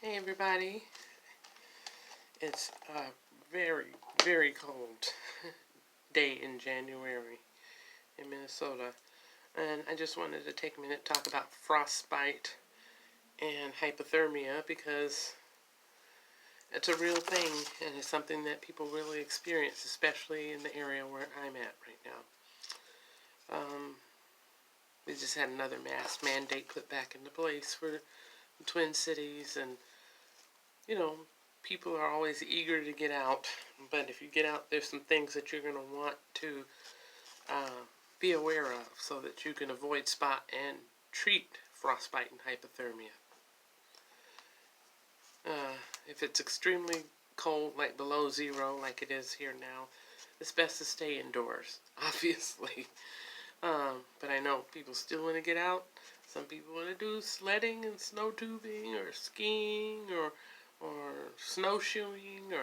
Hey everybody, it's a very, very cold day in January in Minnesota, and I just wanted to take a minute to talk about frostbite and hypothermia because it's a real thing and it's something that people really experience, especially in the area where I'm at right now. We just had another mask mandate put back into place for the Twin Cities, and people are always eager to get out, but if you get out, there's some things that you're going to want to be aware of so that you can avoid spot and treat frostbite and hypothermia. If it's extremely cold, like below zero, like it is here now, it's best to stay indoors, obviously. But I know people still want to get out. Some people want to do sledding and snow tubing or skiing or snowshoeing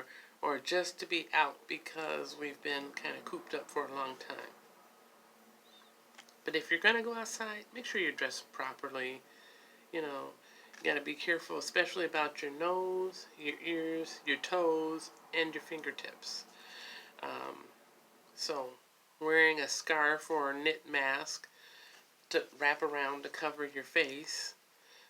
or just to be out because we've been kind of cooped up for a long time. But if you're going to go outside, make sure you're dressed properly. You got to be careful, especially about your nose, your ears, your toes, and your fingertips. So wearing a scarf or a knit mask to wrap around to cover your face,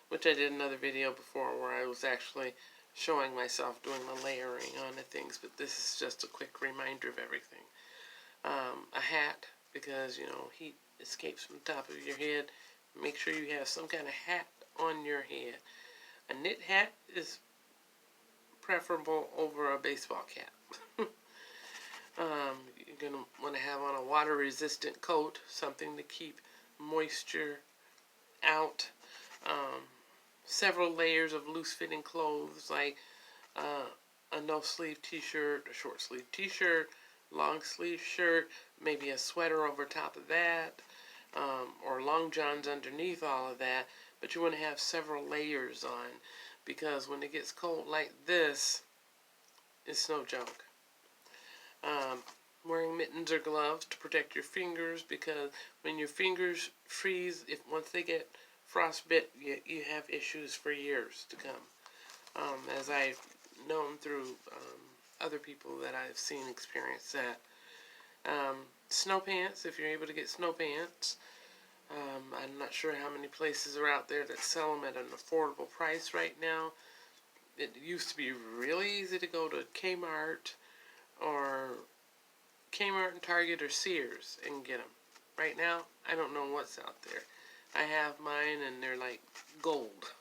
which I did another video before where I was actually showing myself doing the layering on the things, but this is just a quick reminder of everything. A hat, because heat escapes from the top of your head. Make sure you have some kind of hat on your head. A knit hat is preferable over a baseball cap. You're going to want to have on a water resistant coat, something to keep moisture out. Several layers of loose fitting clothes, like a no sleeve t-shirt, a short sleeve t-shirt, long sleeve shirt, maybe a sweater over top of that, or long johns underneath all of that. But you want to have several layers on, because when it gets cold like this, it's no joke. Wearing mittens or gloves to protect your fingers, because when your fingers freeze, once they get frostbit, you have issues for years to come. As I've known through other people that I've seen experience that. Snow pants, if you're able to get snow pants. I'm not sure how many places are out there that sell them at an affordable price right now. It used to be really easy to go to Kmart and Target or Sears and get them. Right now, I don't know what's out there. I have mine and they're like gold.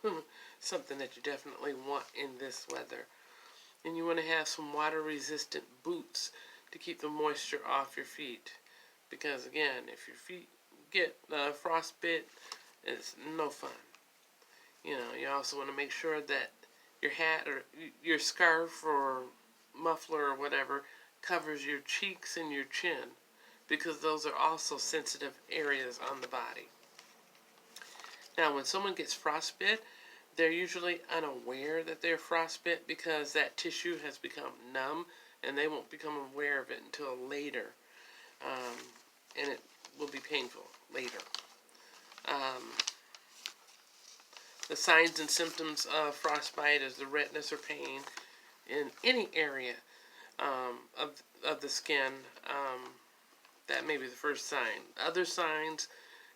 Something that you definitely want in this weather. And you want to have some water resistant boots to keep the moisture off your feet. Because again, if your feet get frostbit, it's no fun. You also want to make sure that your hat or your scarf or muffler or whatever covers your cheeks and your chin, because those are also sensitive areas on the body. Now, when someone gets frostbit, they're usually unaware that they're frostbit because that tissue has become numb, and they won't become aware of it until later, and it will be painful later. The signs and symptoms of frostbite is the redness or pain in any area of the skin. That may be the first sign. Other signs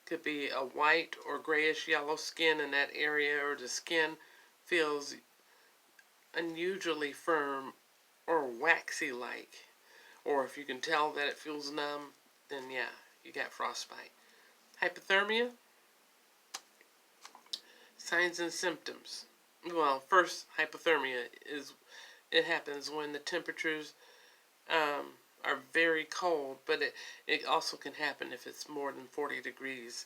could be a white or grayish yellow skin in that area, or the skin feels unusually firm or waxy like. Or if you can tell that it feels numb, then yeah, you got frostbite. Hypothermia, signs and symptoms. Well, first, hypothermia it happens when the temperatures are very cold, but it also can happen if it's more than 40 degrees.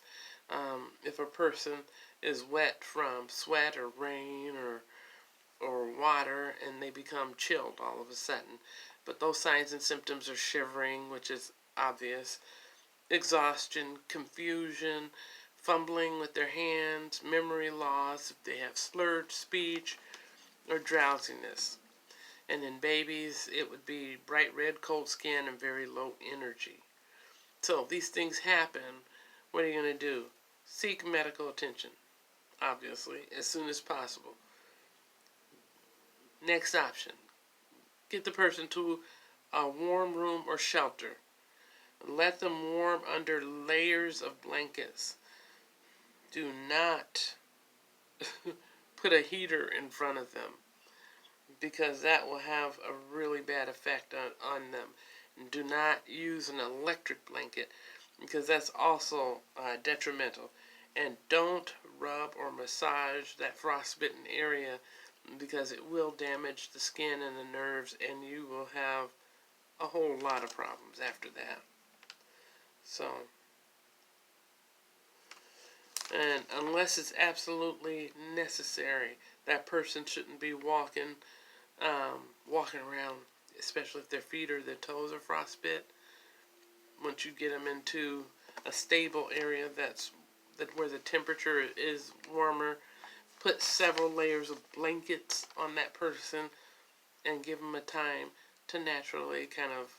If a person is wet from sweat or rain or water, and they become chilled all of a sudden. But those signs and symptoms are shivering, which is obvious, exhaustion, confusion, fumbling with their hands, memory loss, if they have slurred speech, or drowsiness. And in babies, it would be bright red, cold skin, and very low energy. So if these things happen, what are you going to do? Seek medical attention, obviously, as soon as possible. Next option, get the person to a warm room or shelter. Let them warm under layers of blankets. Do not put a heater in front of them, because that will have a really bad effect on them. And do not use an electric blanket, because that's also detrimental. And don't rub or massage that frostbitten area, because it will damage the skin and the nerves, and you will have a whole lot of problems after that. So, and unless it's absolutely necessary, that person shouldn't be walking around, especially if their feet or their toes are frostbit. Once you get them into a stable area where the temperature is warmer, put several layers of blankets on that person and give them a time to naturally kind of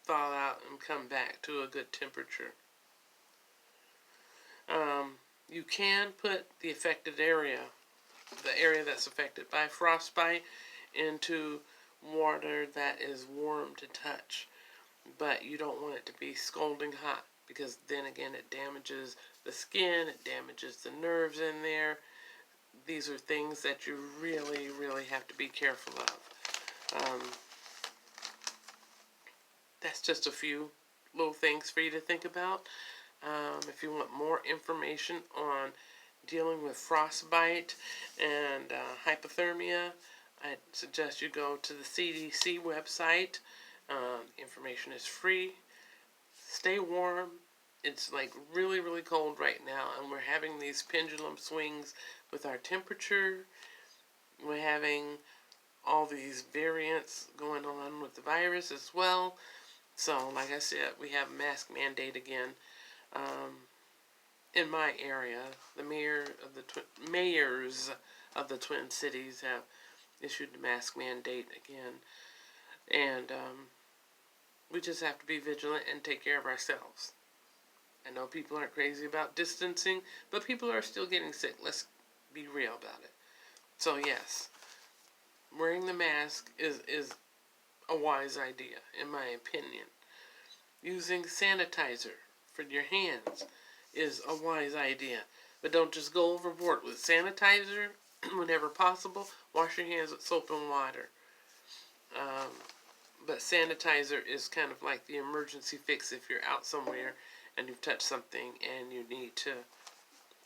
thaw out and come back to a good temperature. You can put the affected area, the area that's affected by frostbite, into water that is warm to touch, but you don't want it to be scalding hot, because then again it damages the skin, it damages the nerves in there. These are things that you really, really have to be careful of. That's just a few little things for you to think about. If you want more information on dealing with frostbite and hypothermia, I suggest you go to the CDC website. Information is free. Stay warm. It's like really, really cold right now, and we're having these pendulum swings with our temperature. We're having all these variants going on with the virus as well. So, like I said, we have mask mandate again. In my area, the mayors of the Twin Cities have issued the mask mandate again. And we just have to be vigilant and take care of ourselves. I know people aren't crazy about distancing, but people are still getting sick. Let's be real about it. So yes, wearing the mask is a wise idea, in my opinion. Using sanitizer for your hands is a wise idea. But don't just go overboard with sanitizer. Whenever possible, wash your hands with soap and water. But sanitizer is kind of like the emergency fix if you're out somewhere and you've touched something and you need to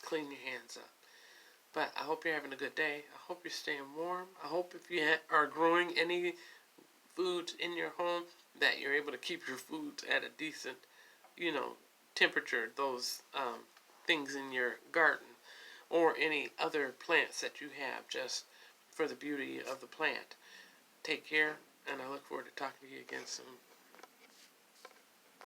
clean your hands up. But I hope you're having a good day. I hope you're staying warm. I hope if you are growing any foods in your home, that you're able to keep your foods at a decent, temperature. Those things in your garden or any other plants that you have, just for the beauty of the plant. Take care, and I look forward to talking to you again soon.